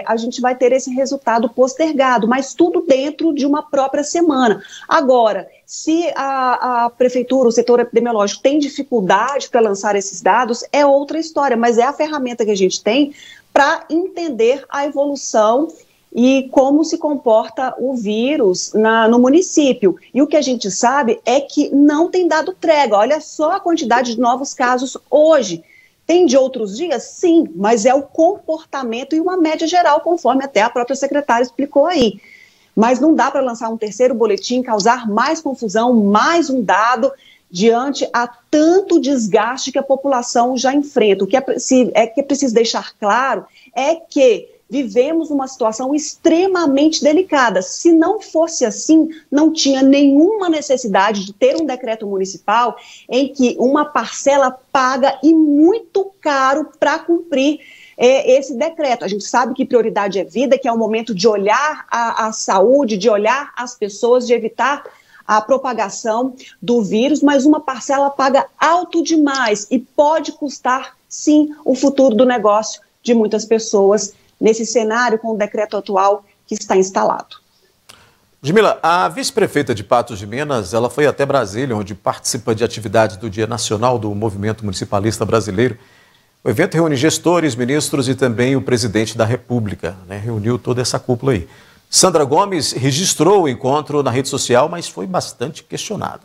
a gente vai ter esse resultado postergado, mas tudo dentro de uma própria semana. Agora, se a prefeitura, o setor epidemiológico tem dificuldade para lançar esses dados, é outra história, mas é a ferramenta que a gente tem para entender a evolução e como se comporta o vírus no município. E o que a gente sabe é que não tem dado trégua. Olha só a quantidade de novos casos hoje. Tem de outros dias? Sim, mas é o comportamento e uma média geral, conforme até a própria secretária explicou aí. Mas não dá para lançar um terceiro boletim, causar mais confusão, mais um dado, diante a tanto desgaste que a população já enfrenta. O que é preciso deixar claro é que vivemos uma situação extremamente delicada. Se não fosse assim, não tinha nenhuma necessidade de ter um decreto municipal em que uma parcela paga e muito caro para cumprir esse decreto. A gente sabe que prioridade é vida, que é o momento de olhar a saúde, de olhar as pessoas, de evitar a propagação do vírus, mas uma parcela paga alto demais e pode custar, sim, o futuro do negócio de muitas pessoas nesse cenário com o decreto atual que está instalado. Ludmila, a vice-prefeita de Patos de Minas, ela foi até Brasília, onde participa de atividades do Dia Nacional do Movimento Municipalista Brasileiro. O evento reúne gestores, ministros e também o presidente da República, né? Reuniu toda essa cúpula aí. Sandra Gomes registrou o encontro na rede social, mas foi bastante questionada.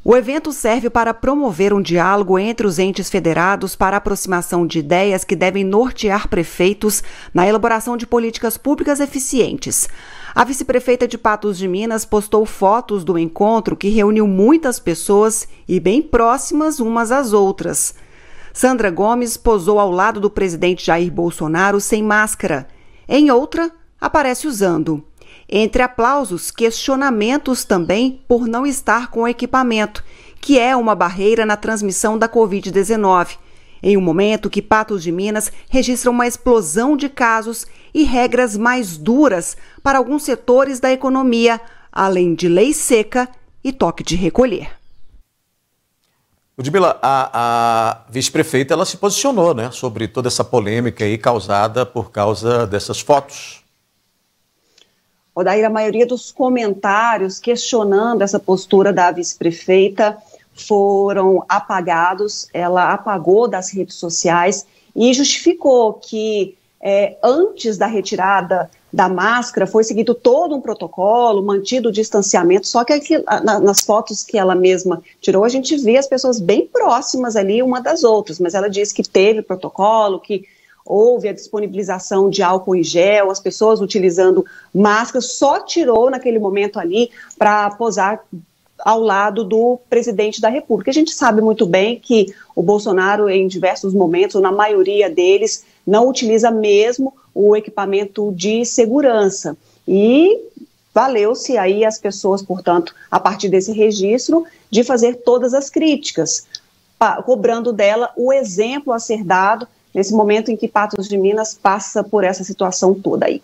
O evento serve para promover um diálogo entre os entes federados para a aproximação de ideias que devem nortear prefeitos na elaboração de políticas públicas eficientes. A vice-prefeita de Patos de Minas postou fotos do encontro que reuniu muitas pessoas e bem próximas umas às outras. Sandra Gomes posou ao lado do presidente Jair Bolsonaro sem máscara. Em outra, aparece usando. Entre aplausos, questionamentos também por não estar com o equipamento, que é uma barreira na transmissão da Covid-19. Em um momento que Patos de Minas registra uma explosão de casos e regras mais duras para alguns setores da economia, além de lei seca e toque de recolher. Ludmila, a vice-prefeita ela se posicionou, né, sobre toda essa polêmica aí causada por causa dessas fotos. Odair, a maioria dos comentários questionando essa postura da vice-prefeita foram apagados. Ela apagou das redes sociais e justificou que antes da retirada da máscara foi seguido todo um protocolo, mantido o distanciamento, só que aqui, nas fotos que ela mesma tirou, a gente vê as pessoas bem próximas ali uma das outras, mas ela disse que teve protocolo, que houve a disponibilização de álcool em gel, as pessoas utilizando máscaras, só tirou naquele momento ali para posar ao lado do presidente da República. A gente sabe muito bem que o Bolsonaro, em diversos momentos, ou na maioria deles, não utiliza mesmo o equipamento de segurança. E valeu-se aí as pessoas, portanto, a partir desse registro, de fazer todas as críticas, cobrando dela o exemplo a ser dado nesse momento em que Patos de Minas passa por essa situação toda aí.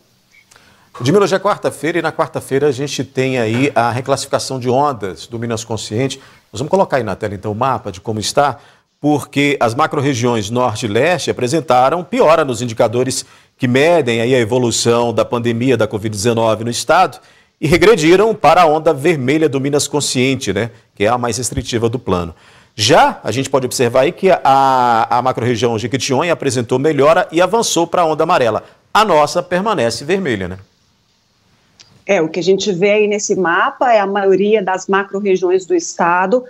Ludmila, hoje é quarta-feira e na quarta-feira a gente tem aí a reclassificação de ondas do Minas Consciente. Nós vamos colocar aí na tela então o mapa de como está, porque as macro-regiões norte e leste apresentaram piora nos indicadores que medem aí a evolução da pandemia da Covid-19 no estado e regrediram para a onda vermelha do Minas Consciente, né, que é a mais restritiva do plano. Já a gente pode observar aí que a macro-região Jequitinhonha apresentou melhora e avançou para a onda amarela. A nossa permanece vermelha, né? O que a gente vê aí nesse mapa é a maioria das macro-regiões do estado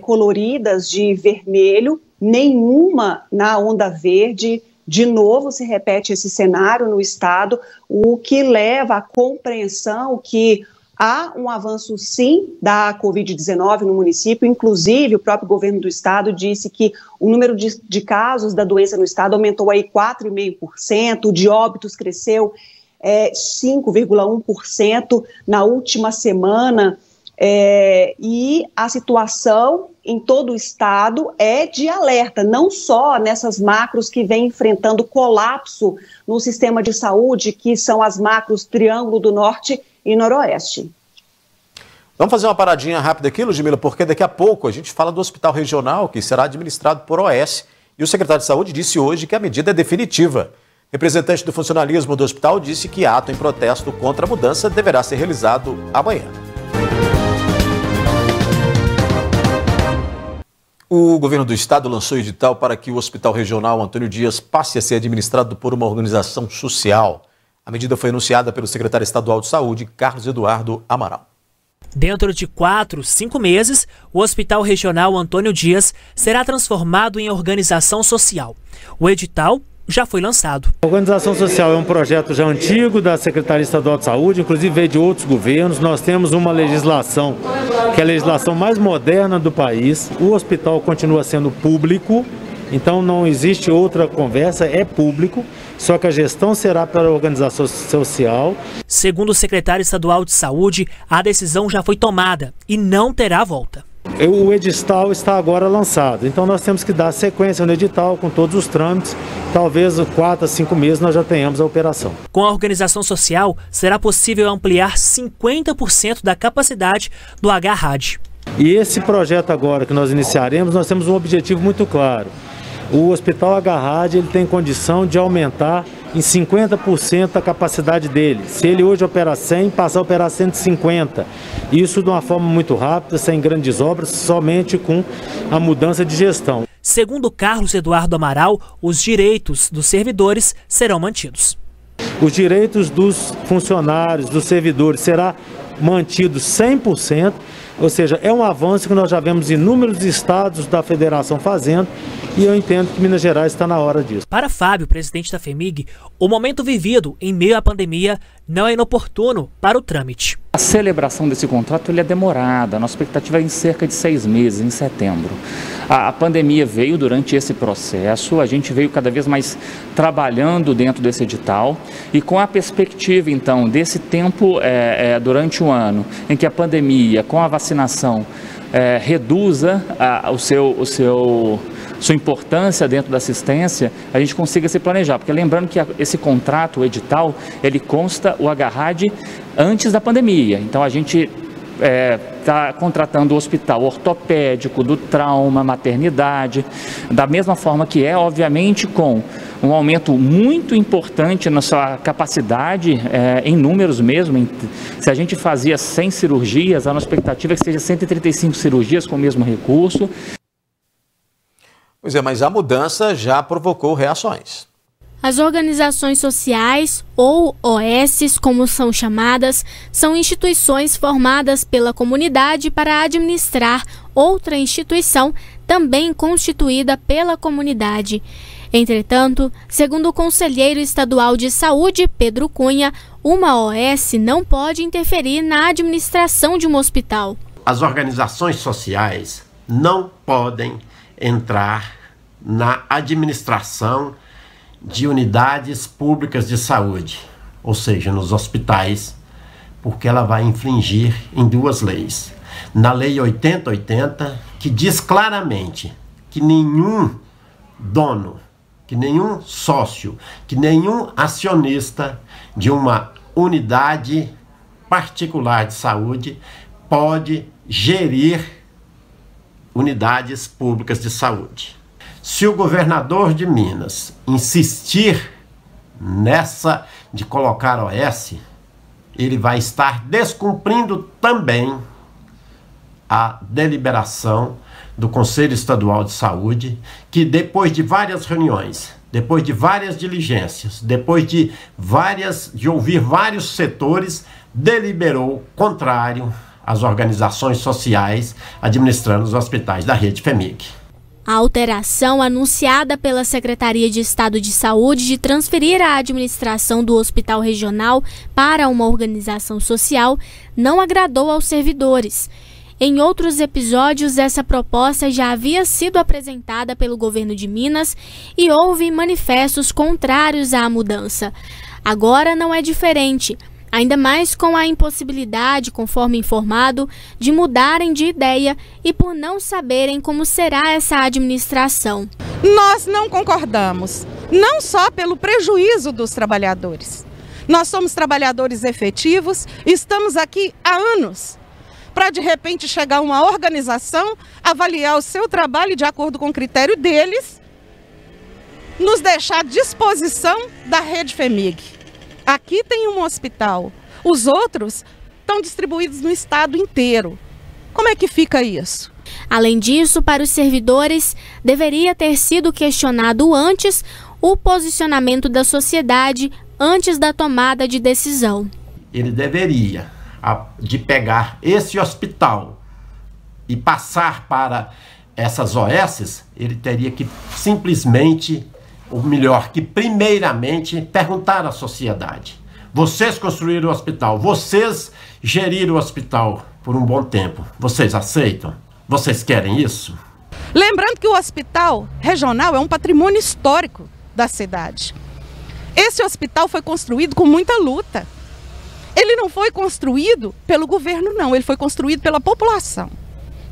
coloridas de vermelho, nenhuma na onda verde. De novo se repete esse cenário no estado, o que leva à compreensão que há um avanço, sim, da Covid-19 no município. Inclusive, o próprio governo do estado disse que o número de casos da doença no estado aumentou aí 4,5%, o de óbitos cresceu 5,1% na última semana, e a situação em todo o estado é de alerta, não só nessas macros que vem enfrentando colapso no sistema de saúde, que são as macros Triângulo do Norte e Noroeste. Vamos fazer uma paradinha rápida aqui, Ludmila, porque daqui a pouco a gente fala do hospital regional, que será administrado por OS, e o secretário de Saúde disse hoje que a medida é definitiva. Representante do funcionalismo do hospital disse que ato em protesto contra a mudança deverá ser realizado amanhã. O governo do estado lançou edital para que o Hospital Regional Antônio Dias passe a ser administrado por uma organização social. A medida foi anunciada pelo secretário estadual de Saúde, Carlos Eduardo Amaral. Dentro de 4, 5 meses, o Hospital Regional Antônio Dias será transformado em organização social. O edital já foi lançado. A organização social é um projeto já antigo da Secretaria Estadual de Saúde, inclusive veio de outros governos. Nós temos uma legislação que é a legislação mais moderna do país. O hospital continua sendo público, então não existe outra conversa, é público, só que a gestão será para a organização social. Segundo o secretário estadual de Saúde, a decisão já foi tomada e não terá volta. O edital está agora lançado, então nós temos que dar sequência no edital com todos os trâmites. Talvez 4 a 5 meses nós já tenhamos a operação. Com a organização social, será possível ampliar 50% da capacidade do HRAD. E esse projeto agora que nós iniciaremos, nós temos um objetivo muito claro. O Hospital HRAD ele tem condição de aumentar em 50% a capacidade dele. Se ele hoje opera 100, passar a operar 150. Isso de uma forma muito rápida, sem grandes obras, somente com a mudança de gestão. Segundo Carlos Eduardo Amaral, os direitos dos servidores serão mantidos. os direitos dos funcionários, dos servidores, será mantido 100%, ou seja, é um avanço que nós já vemos inúmeros estados da federação fazendo, e eu entendo que Minas Gerais está na hora disso. Para Fábio, presidente da FEMIG, o momento vivido em meio à pandemia não é inoportuno para o trâmite. A celebração desse contrato é demorada, a nossa expectativa é em cerca de 6 meses, em setembro. A pandemia veio durante esse processo, a gente veio cada vez mais trabalhando dentro desse edital e com a perspectiva, então, desse tempo durante um ano em que a pandemia, com a vacinação, reduza sua importância dentro da assistência, a gente consiga se planejar. Porque lembrando que esse contrato, o edital, ele consta o agarrade antes da pandemia. Então a gente está contratando o hospital ortopédico, do trauma, maternidade, da mesma forma que obviamente, com um aumento muito importante na sua capacidade, em números mesmo. Se a gente fazia 100 cirurgias, a nossa expectativa é que seja 135 cirurgias com o mesmo recurso. Pois é, mas a mudança já provocou reações. As organizações sociais, ou OS, como são chamadas, são instituições formadas pela comunidade para administrar outra instituição também constituída pela comunidade. Entretanto, segundo o conselheiro estadual de saúde, Pedro Cunha, uma OS não pode interferir na administração de um hospital. As organizações sociais não podem entrar na administração de unidades públicas de saúde, ou seja, nos hospitais, porque ela vai infringir em duas leis. Na Lei 8080, que diz claramente que nenhum dono, que nenhum sócio, que nenhum acionista de uma unidade particular de saúde pode gerir unidades públicas de saúde. Se o governador de Minas insistir nessa de colocar OS, ele vai estar descumprindo também a deliberação do Conselho Estadual de Saúde, que depois de várias reuniões, depois de várias diligências, depois de ouvir vários setores, deliberou contrário às organizações sociais administrando os hospitais da rede FEMIG. A alteração anunciada pela Secretaria de Estado de Saúde de transferir a administração do hospital regional para uma organização social não agradou aos servidores. Em outros episódios, essa proposta já havia sido apresentada pelo governo de Minas e houve manifestos contrários à mudança. Agora não é diferente. Ainda mais com a impossibilidade, conforme informado, de mudarem de ideia e por não saberem como será essa administração. Nós não concordamos, não só pelo prejuízo dos trabalhadores. Nós somos trabalhadores efetivos e estamos aqui há anos para de repente chegar uma organização, avaliar o seu trabalho de acordo com o critério deles, nos deixar à disposição da rede FEMIG. Aqui tem um hospital, os outros estão distribuídos no estado inteiro. Como é que fica isso? Além disso, para os servidores, deveria ter sido questionado antes o posicionamento da sociedade antes da tomada de decisão. Ele deveria de pegar esse hospital e passar para essas OS, ele teria que simplesmente, ou melhor, que primeiramente perguntar à sociedade. Vocês construíram o hospital, vocês geriram o hospital por um bom tempo. Vocês aceitam? Vocês querem isso? Lembrando que o hospital regional é um patrimônio histórico da cidade. Esse hospital foi construído com muita luta. Ele não foi construído pelo governo, não. Ele foi construído pela população,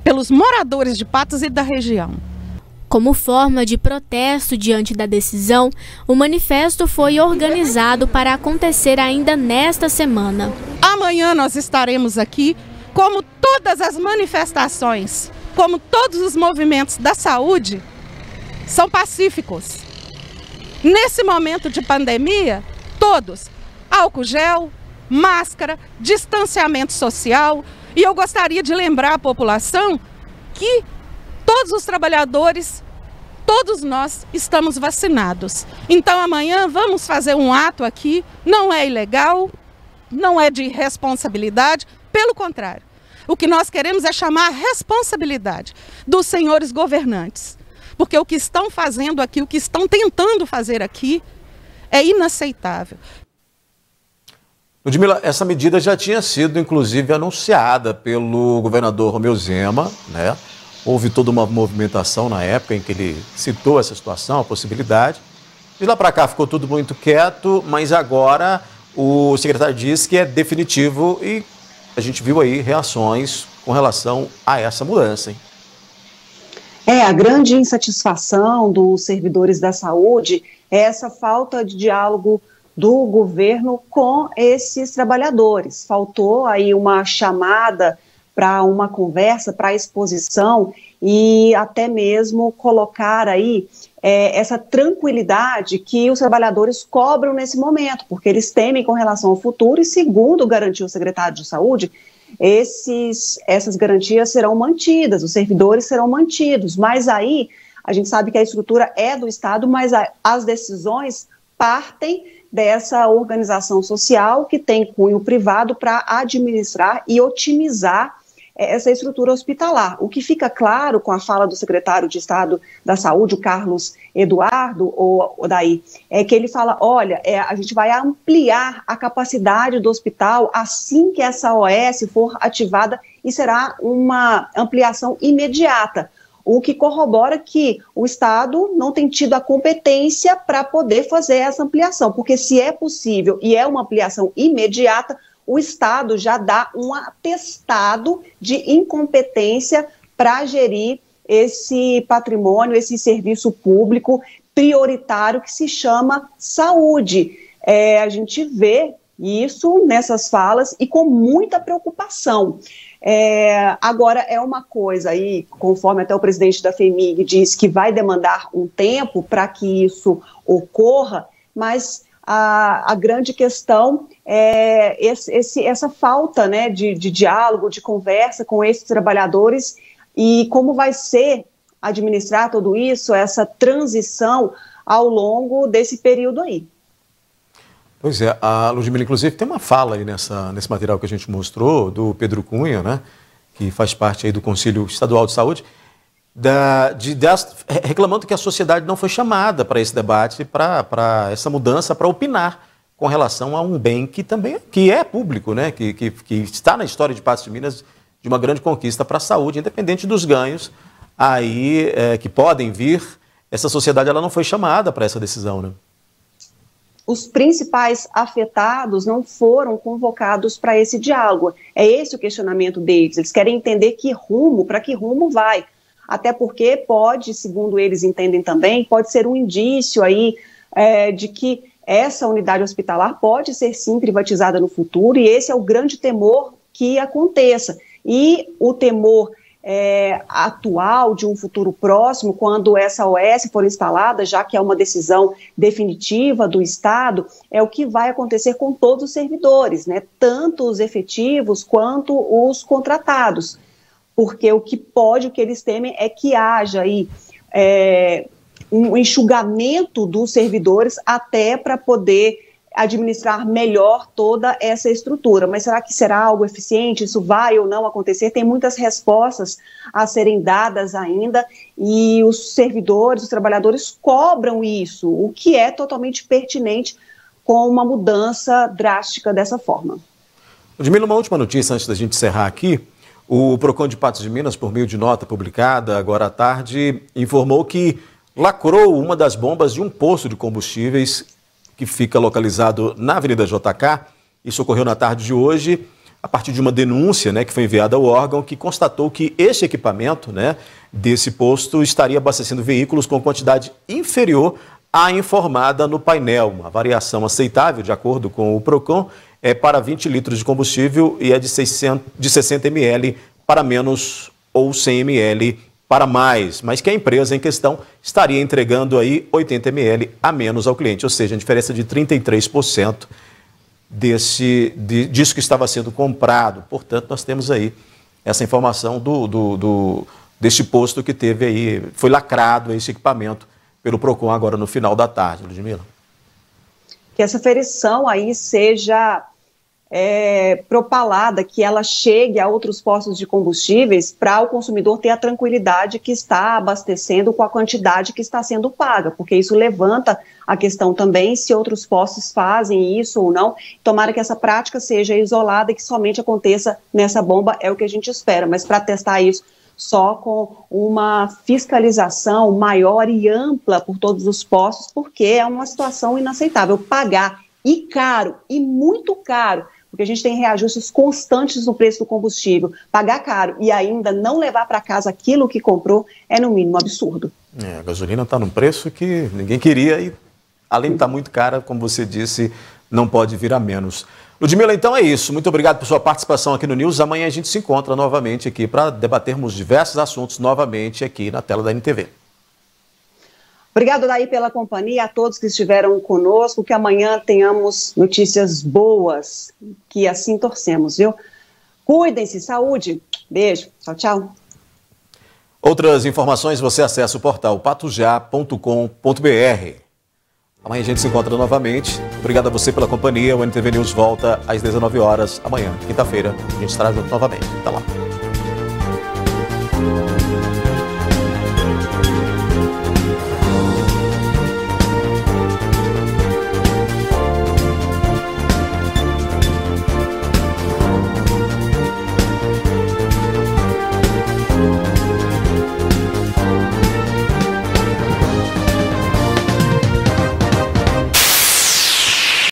pelos moradores de Patos e da região. Como forma de protesto diante da decisão, o manifesto foi organizado para acontecer ainda nesta semana. Amanhã nós estaremos aqui, como todas as manifestações, como todos os movimentos da saúde, são pacíficos. Nesse momento de pandemia, todos, álcool gel, máscara, distanciamento social, e eu gostaria de lembrar à população que todos os trabalhadores, todos nós estamos vacinados. Então amanhã vamos fazer um ato aqui, não é ilegal, não é de irresponsabilidade, pelo contrário. O que nós queremos é chamar a responsabilidade dos senhores governantes, porque o que estão fazendo aqui, o que estão tentando fazer aqui, é inaceitável. Ludmila, essa medida já tinha sido, inclusive, anunciada pelo governador Romeu Zema, né? Houve toda uma movimentação na época em que ele citou essa situação, a possibilidade. De lá para cá ficou tudo muito quieto, mas agora o secretário diz que é definitivo e a gente viu aí reações com relação a essa mudança, hein? A grande insatisfação dos servidores da saúde é essa falta de diálogo do governo com esses trabalhadores. Faltou aí uma chamada para uma conversa, para exposição e até mesmo colocar aí essa tranquilidade que os trabalhadores cobram nesse momento, porque eles temem com relação ao futuro e, segundo garantiu o secretário de Saúde, essas garantias serão mantidas, os servidores serão mantidos, mas aí a gente sabe que a estrutura é do Estado, mas as decisões partem dessa organização social que tem cunho privado para administrar e otimizar essa estrutura hospitalar. O que fica claro com a fala do secretário de Estado da Saúde, o Carlos Eduardo, ou daí, é que ele fala, olha, a gente vai ampliar a capacidade do hospital assim que essa OS for ativada e será uma ampliação imediata, o que corrobora que o Estado não tem tido a competência para poder fazer essa ampliação, porque se é possível e é uma ampliação imediata, o Estado já dá um atestado de incompetência para gerir esse patrimônio, esse serviço público prioritário que se chama saúde. A gente vê isso nessas falas e com muita preocupação. Agora, é uma coisa aí, conforme até o presidente da FHEMIG diz que vai demandar um tempo para que isso ocorra, mas a grande questão é essa falta, né, de diálogo, de conversa com esses trabalhadores e como vai ser administrar tudo isso, essa transição ao longo desse período aí. Pois é, a Ludmila, inclusive, tem uma fala aí nesse material que a gente mostrou, do Pedro Cunha, né, que faz parte aí do Conselho Estadual de Saúde, reclamando que a sociedade não foi chamada para esse debate, para essa mudança, para opinar com relação a um bem que é público, né, que está na história de Patos de Minas de uma grande conquista para a saúde, independente dos ganhos aí que podem vir. Essa sociedade ela não foi chamada para essa decisão, né? Os principais afetados não foram convocados para esse diálogo. É esse o questionamento deles. Eles querem entender para que rumo vai. Até porque pode, segundo eles entendem também, pode ser um indício aí de que essa unidade hospitalar pode ser sim privatizada no futuro, e esse é o grande temor que aconteça. E o temor atual de um futuro próximo, quando essa OS for instalada, já que é uma decisão definitiva do Estado, é o que vai acontecer com todos os servidores, né? Tanto os efetivos quanto os contratados. Porque o que eles temem é que haja aí um enxugamento dos servidores até para poder administrar melhor toda essa estrutura. Mas será que será algo eficiente? Isso vai ou não acontecer? Tem muitas respostas a serem dadas ainda e os servidores, os trabalhadores cobram isso, o que é totalmente pertinente com uma mudança drástica dessa forma. Ludmila, uma última notícia antes da gente encerrar aqui. O PROCON de Patos de Minas, por meio de nota publicada agora à tarde, informou que lacrou uma das bombas de um posto de combustíveis que fica localizado na Avenida JK. Isso ocorreu na tarde de hoje, a partir de uma denúncia, né, que foi enviada ao órgão, que constatou que este equipamento, né, desse posto estaria abastecendo veículos com quantidade inferior à informada no painel. Uma variação aceitável, de acordo com o PROCON, é para 20 litros de combustível e é de 60 ml para menos ou 100 ml para mais, mas que a empresa em questão estaria entregando aí 80 ml a menos ao cliente, ou seja, a diferença de 33% disso que estava sendo comprado. Portanto, nós temos aí essa informação do deste posto que teve aí, foi lacrado esse equipamento pelo PROCON agora no final da tarde, Ludmila. Que essa ferição aí seja propalada, que ela chegue a outros postos de combustíveis para o consumidor ter a tranquilidade que está abastecendo com a quantidade que está sendo paga, porque isso levanta a questão também se outros postos fazem isso ou não. Tomara que essa prática seja isolada e que somente aconteça nessa bomba, é o que a gente espera, mas para testar isso só com uma fiscalização maior e ampla por todos os postos, porque é uma situação inaceitável. Pagar e caro, e muito caro, porque a gente tem reajustes constantes no preço do combustível. Pagar caro e ainda não levar para casa aquilo que comprou é, no mínimo, absurdo. A gasolina está num preço que ninguém queria e, além de estar muito cara, como você disse, não pode vir a menos. Ludmila, então é isso. Muito obrigado por sua participação aqui no News. Amanhã a gente se encontra novamente aqui para debatermos diversos assuntos novamente aqui na tela da NTV. Obrigado daí pela companhia, a todos que estiveram conosco, que amanhã tenhamos notícias boas, que assim torcemos, viu? Cuidem-se, saúde, beijo, tchau, tchau. Outras informações você acessa o portal patujá.com.br. Amanhã a gente se encontra novamente. Obrigado a você pela companhia. O NTV News volta às 19 horas amanhã, quinta-feira. A gente estará junto novamente. Até lá.